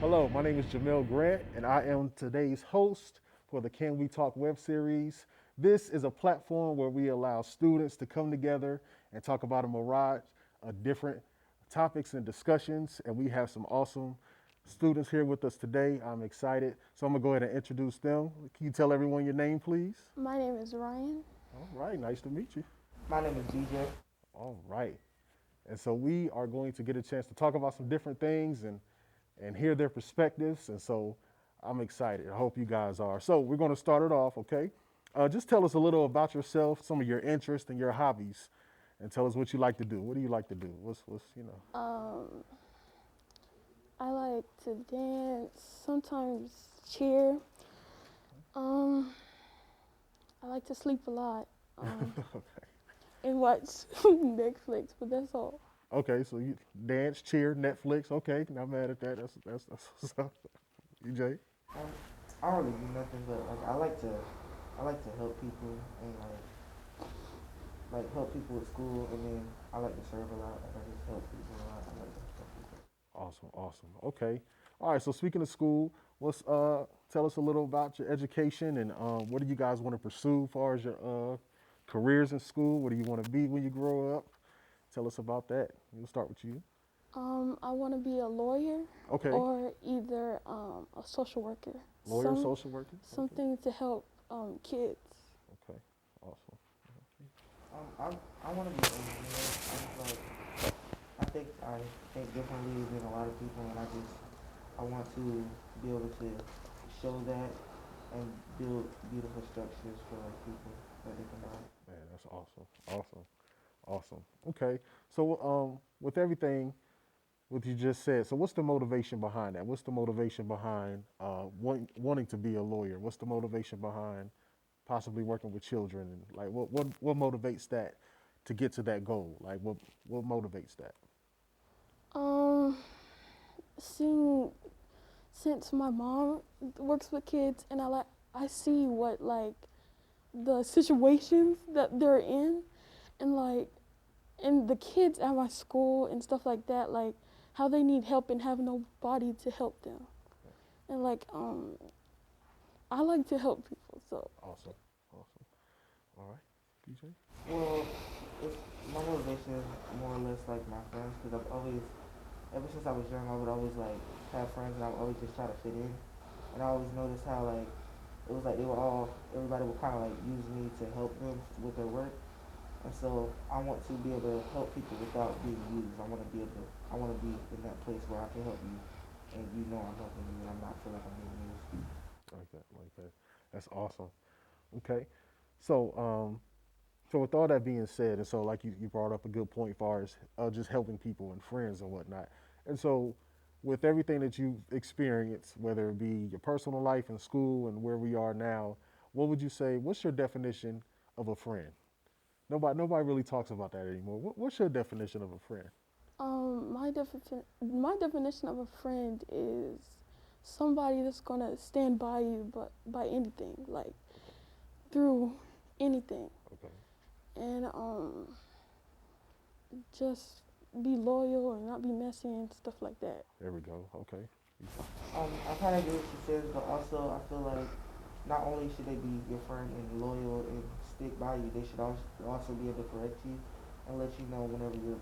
Hello, my name is Jamil Grant, and I am today's host for the Can We Talk web series. This is a platform where we allow students to come together and talk about a mirage of different topics and discussions, and we have some awesome students here with us today. I'm excited, so I'm gonna go ahead and introduce them. Can you tell everyone your name, please? My name is Ryan. All right, nice to meet you. My name is DJ. All right, and so we are going to get a chance to talk about some different things and hear their perspectives. And so I'm excited. I hope you guys are. So we're going to start it off, okay? Just tell us a little about yourself, some of your interests and your hobbies, and tell us what you like to do. What do you like to do? What's. Um, I like to dance, sometimes cheer. Um, I like to sleep a lot and watch Netflix, but that's all. Okay, so you dance, cheer, Netflix. Okay, not mad at that. That's what's up. EJ. Um, I don't really do nothing, but like I like to help people and like help people with school, and then I like to serve a lot. Like I just help people a lot. I like to help people. Awesome, awesome. Okay. All right. So speaking of school, let's tell us a little about your education and what do you guys want to pursue as far as your careers in school? What do you want to be when you grow up? Tell us about that. We'll start with you. I want to be a lawyer Okay. or either a social worker. Lawyer, social worker. Okay. Something to help kids. Okay. Awesome. I want to be an engineer. I think differently than a lot of people, and I want to be able to show that and build beautiful structures for like people that they can buy. Man, that's awesome. Awesome. Awesome. Okay. So with everything what you just said, so what's the motivation behind that? What's the motivation behind wanting to be a lawyer? What's the motivation behind possibly working with children and like what motivates that to get to that goal? Like what motivates that? Um, seeing since my mom works with kids and I see what like the situations that they're in and like and the kids at my school and stuff like that, like how they need help and have nobody to help them. And like I like to help people, so Awesome. Awesome. All right. DJ? Well, it's my motivation is more or less like my friends because I've always, ever since I was young, I would always like have friends and I would always just try to fit in. And I always noticed how like it was like they were all everybody would kind of like use me to help them with their work. And so I want to be able to help people without being used. I want to be in that place where I can help you, and you know I'm helping you, and I'm not feel like I'm being used. Like that. Like that. That's awesome. Okay. So so with all that being said, and so like you brought up a good point as far as just helping people and friends and whatnot. And so with everything that you've experienced, whether it be your personal life in school and where we are now, what would you say? What's your definition of a friend? Nobody really talks about that anymore. What's your definition of a friend? my definition of a friend is somebody that's gonna stand by you, but by anything, like through anything, Okay. and just be loyal and not be messy and stuff like that. There we go. Okay. I kind of get what she says, but also I feel like not only should they be your friend and loyal and stick by you, they should also be able to correct you and let you know when you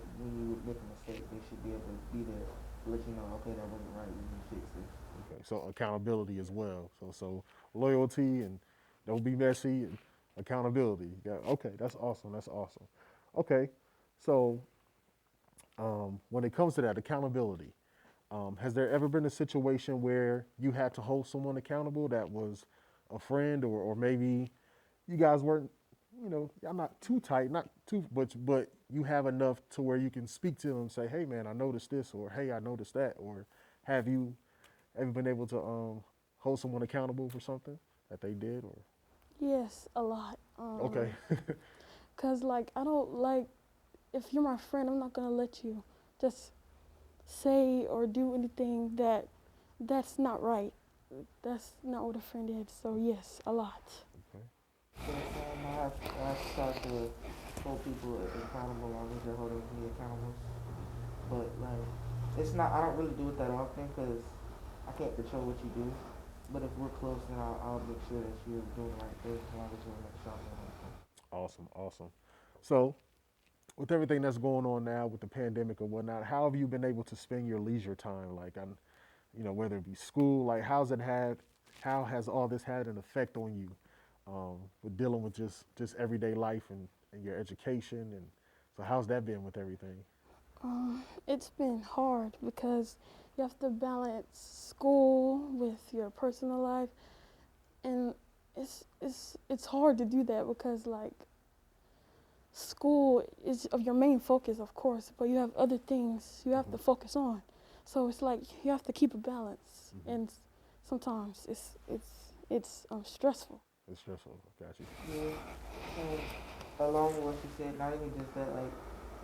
make a mistake. They should be able to be there to let you know, okay, that wasn't right. We need to fix this. Okay. So accountability as well. So loyalty and don't be messy and accountability. Yeah. Okay. That's awesome. That's awesome. Okay. So when it comes to that accountability, has there ever been a situation where you had to hold someone accountable that was a friend, or maybe you guys weren't, I'm not too tight, not too, but you have enough to where you can speak to them and say, hey man, I noticed this, or hey, I noticed that, or have you ever been able to hold someone accountable for something that they did, or Yes, a lot. okay, Cause like I don't like if you're my friend, I'm not gonna let you just say or do anything that's not right. That's not what a friend is. So yes, a lot. okay, So the same, I have to try to hold people accountable long as they're holding me accountable. But like, it's not. I don't really do it that often because I can't control what you do, but if we're close, then I'll make sure that you're doing the right thing as long as you're making sure I'm doing the right thing. Awesome, awesome. So, with everything that's going on now with the pandemic and whatnot, how have you been able to spend your leisure time? Like, whether it be school, like, how has all this had an effect on you with dealing with just everyday life and your education? And so, how's that been with everything? It's been hard because you have to balance school with your personal life, and it's hard to do that because like school is of your main focus, of course, but you have other things you have Hmm. to focus on. So it's like you have to keep a balance, Hmm. and sometimes it's stressful. It's stressful. Got you. Yeah, and along with what you said, not even just that, like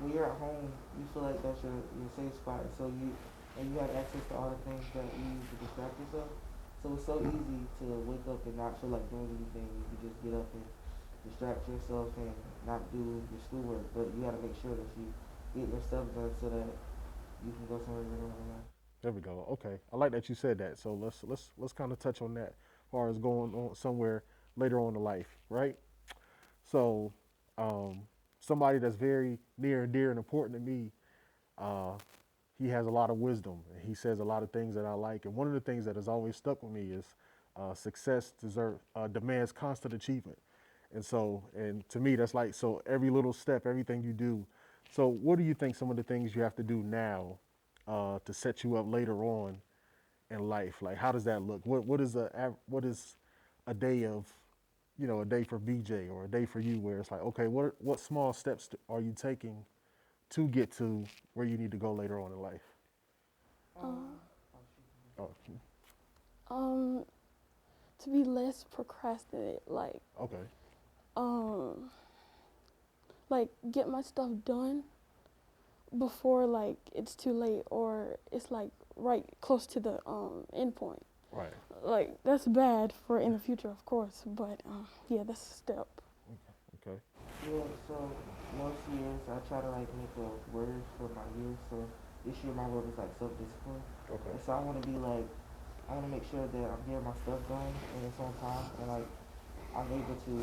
when you're at home, you feel like that's your safe spot, so you have access to all the things that you use to distract yourself. So it's so easy to wake up and not feel like doing anything. You can just get up and distract yourself and not do your schoolwork. But you got to make sure that you get your stuff done so that you can go somewhere you're going to. There we go. Okay, I like that you said that. So let's kind of touch on that, as far as going on somewhere later on in life, right? So, um, somebody that's very near and dear and important to me, uh, he has a lot of wisdom and he says a lot of things that I like. And one of the things that has always stuck with me is demands constant achievement. And to me, that's like, so every little step, everything you do. So, what do you think some of the things you have to do now to set you up later on in life? Like, how does that look? What is a day of, a day for BJ or a day for you where it's like, okay, what small steps are you taking to get to where you need to go later on in life? Uh, Oh, shoot. Oh, um, to be less procrastinate, okay, um, like get my stuff done before like it's too late or it's like right close to the end point. right, Like that's bad for in the future, of course, but yeah, that's a step. okay, Yeah, so most years I try to like make a word for my year. So this year my word is like self discipline. okay, And so I want to be like, I want to make sure that I'm getting my stuff done and it's on time and like I'm able to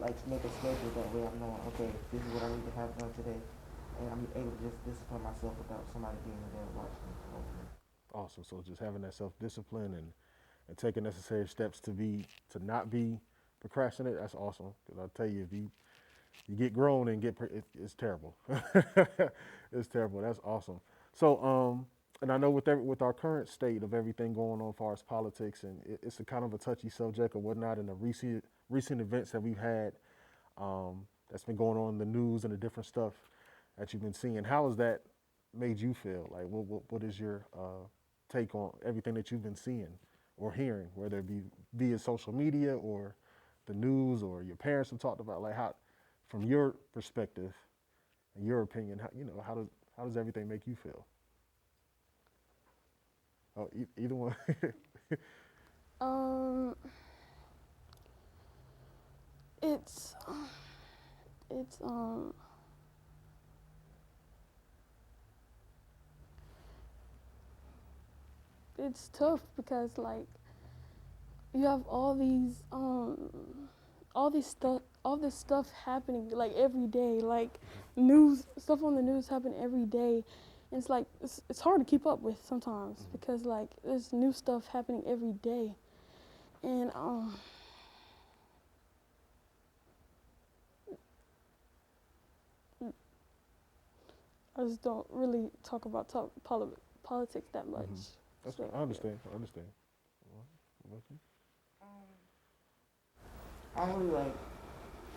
like make a schedule that way. I'm knowing, okay, this is what I need to have done today. And I'm able to just discipline myself without somebody being there watching me over me. awesome. So just having that self discipline and taking necessary steps to not be procrastinate. That's awesome. Because I'll tell you, if you get grown and it's terrible. It's terrible. That's awesome. So and I know with our current state of everything going on as far as politics, and it's a kind of a touchy subject or whatnot, and the recent events that we've had, that's been going on in the news and the different stuff that you've been seeing. How has that made you feel? Like, what is your take on everything that you've been seeing or hearing, whether it be via social media or the news or your parents have talked about? Like, how, from your perspective and your opinion, how does everything make you feel? Oh, either one. Um, it's it's it's tough because like you have all this stuff happening like every day, like news stuff on the news happen every day. And it's like it's hard to keep up with sometimes Mhm. because like there's new stuff happening every day. And I just don't really talk about politics that much. Mhm. That's So I yeah. understand. I understand. What I really like,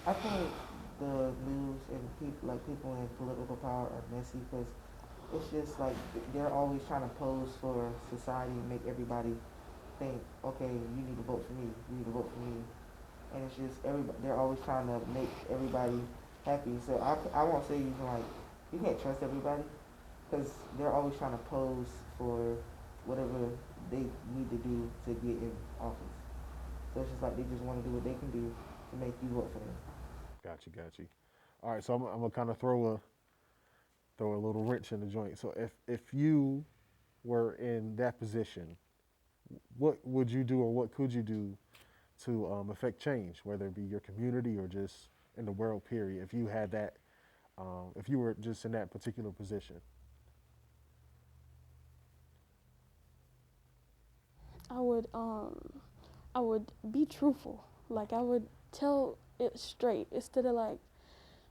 I think the news and people like people in political power are messy because it's just like they're always trying to pose for society and make everybody think, okay, you need to vote for me, you need to vote for me, and it's just everybody. They're always trying to make everybody happy. So I won't say you can like you can't trust everybody because they're always trying to pose for whatever they need to do to get in office. So it's just like they just want to do what they can do to make you vote for them. Got you. Got you. All right. So I'm gonna kind of throw a little wrench in the joint. So if you were in that position what would you do or what could you do to affect change, whether it be your community or just in the world, period, if you had that, if you were just in that particular position? I would I would be truthful. Like I would tell it straight instead of like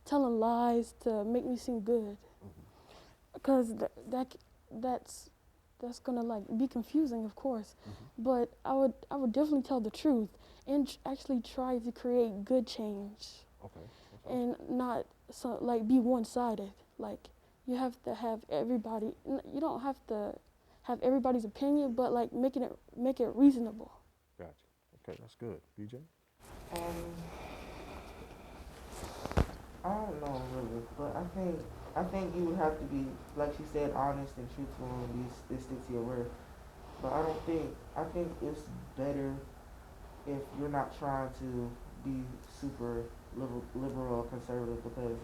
telling lies to make me seem good. Hmm. Because that's that's gonna like be confusing, of course. Hmm. But I would definitely tell the truth and actually try to create good change Okay, that's awesome. and not so like be one-sided. Like you have to have everybody. You don't have to have everybody's opinion, but like make it reasonable. Gotcha. Okay, that's good. BJ? Um, I don't know really, but I think you would have to be, like she said, honest and truthful and and stick to your word. But I think it's better if you're not trying to be super liberal or conservative, because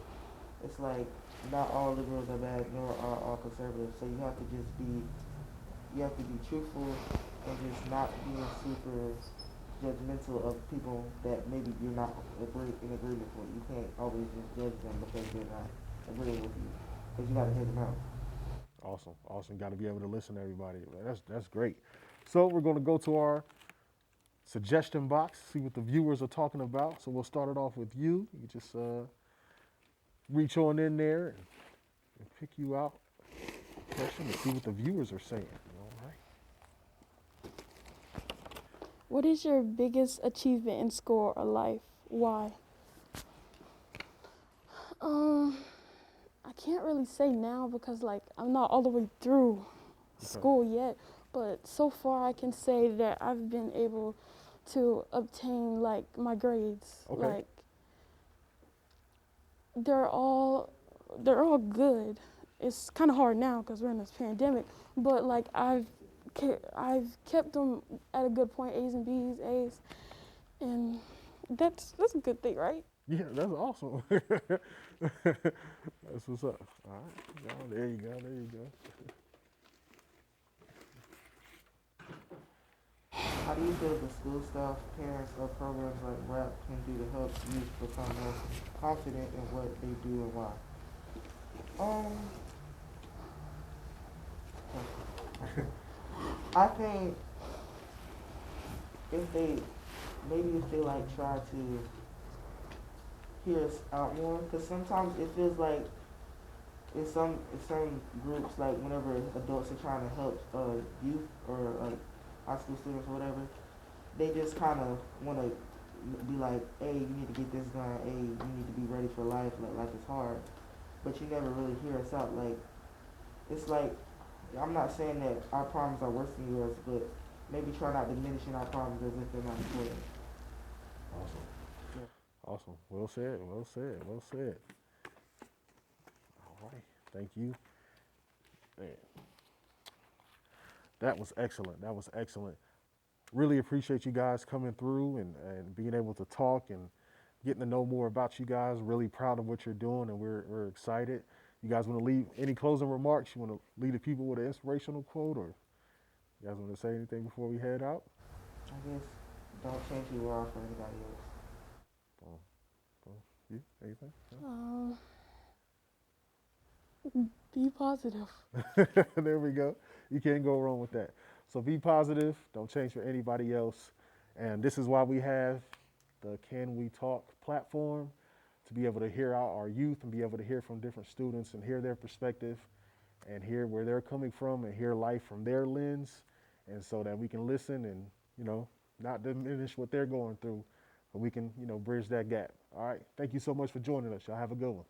it's like not all liberals are bad, nor are all conservatives. So you have to be truthful and just not being super judgmental of people that maybe you're not in agreement with. You can't always just judge them because they're not agreeing with you, because you got to hear them out. Awesome, awesome. Got to be able to listen to everybody. That's great. So we're going to go to our suggestion box, see what the viewers are talking about. So we'll start it off with you. You just reach on in there and pick you out a question and see what the viewers are saying. All right. What is your biggest achievement in school or life? Why? Um, I can't really say now because like I'm not all the way through Okay. school yet, but so far I can say that I've been able to obtain like my grades. Okay. Like they're all they're all good. It's kind of hard now because we're in this pandemic, but like I've kept them at a good point, A's and B's, A's, and that's a good thing, right? Yeah, that's awesome. That's what's up. All right. Yeah, there you go. There you go. How do you feel the school staff, parents, or programs like RAP can do to help youth become more confident in what they do and why? Um, I think if they maybe if they like try to hear us out more, because sometimes it feels like in some groups, like whenever adults are trying to help youth or high school students or whatever, they just kind of want to be like, hey, you need to get this done. Hey, you need to be ready for life. Like life is hard, but you never really hear us out. Like it's like I'm not saying that our problems are worse than yours, but maybe try not diminishing our problems as if they're not important. Awesome. Yeah. Awesome. Well said. Well said. Well said. All right. Thank you. Man, that was excellent. That was excellent. Really appreciate you guys coming through and being able to talk and getting to know more about you guys. Really proud of what you're doing, and we're excited. You guys want to leave any closing remarks? You want to leave the people with an inspirational quote, or you guys want to say anything before we head out? I guess don't change who you are for anybody else. Boom, boom. You? Anything? Um, be positive. No? There we go. You can't go wrong with that. So be positive. Don't change for anybody else. And this is why we have the Can We Talk platform, to be able to hear out our youth and be able to hear from different students and hear their perspective and hear where they're coming from and hear life from their lens, and so that we can listen and, you know, not diminish what they're going through, but we can, you know, bridge that gap. All right. Thank you so much for joining us. Y'all have a good one.